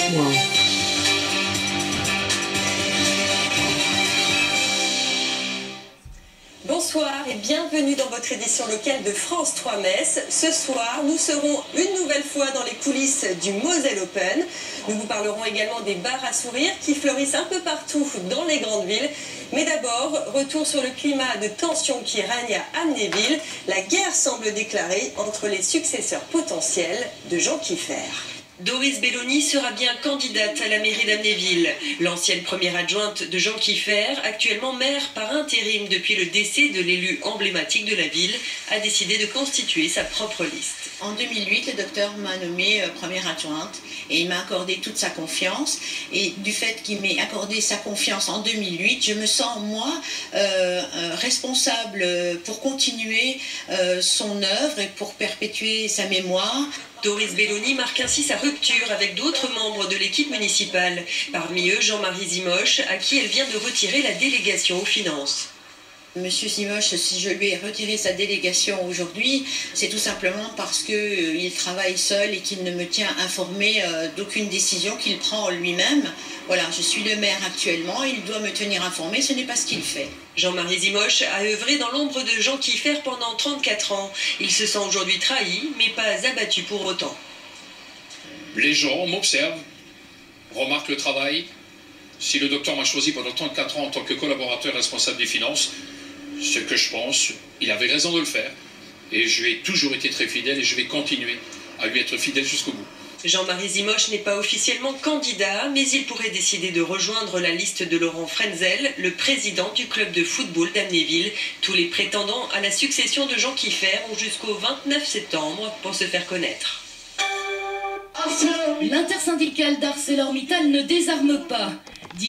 Wow. Bonsoir et bienvenue dans votre édition locale de France 3 Metz. Ce soir, nous serons une nouvelle fois dans les coulisses du Moselle Open. Nous vous parlerons également des bars à sourire qui fleurissent un peu partout dans les grandes villes. Mais d'abord, retour sur le climat de tension qui règne à Amnéville. La guerre semble déclarée entre les successeurs potentiels de Jean Kieffer. Doris Belloni sera bien candidate à la mairie d'Amnéville. L'ancienne première adjointe de Jean Kieffer, actuellement maire par intérim depuis le décès de l'élu emblématique de la ville, a décidé de constituer sa propre liste. En 2008, le docteur m'a nommée première adjointe et il m'a accordé toute sa confiance. Et du fait qu'il m'ait accordé sa confiance en 2008, je me sens, moi, responsable pour continuer son œuvre et pour perpétuer sa mémoire. Doris Belloni marque ainsi sa rupture avec d'autres membres de l'équipe municipale. Parmi eux, Jean-Marie Zimoche, à qui elle vient de retirer la délégation aux finances. Monsieur Zimoche, si je lui ai retiré sa délégation aujourd'hui, c'est tout simplement parce qu'il travaille seul et qu'il ne me tient informé d'aucune décision qu'il prend lui-même. Voilà, je suis le maire actuellement, il doit me tenir informé, ce n'est pas ce qu'il fait. Jean-Marie Zimoche a œuvré dans l'ombre de Jean Kieffer pendant 34 ans. Il se sent aujourd'hui trahi, mais pas abattu pour autant. Les gens m'observent, remarquent le travail. Si le docteur m'a choisi pendant 34 ans en tant que collaborateur responsable des finances, ce que je pense, il avait raison de le faire. Et je lui ai toujours été très fidèle et je vais continuer à lui être fidèle jusqu'au bout. Jean-Marie Zimoche n'est pas officiellement candidat, mais il pourrait décider de rejoindre la liste de Laurent Frenzel, le président du club de football d'Amnéville. Tous les prétendants à la succession de Jean Kieffer ont jusqu'au 29 septembre pour se faire connaître. L'intersyndicale d'ArcelorMittal ne désarme pas.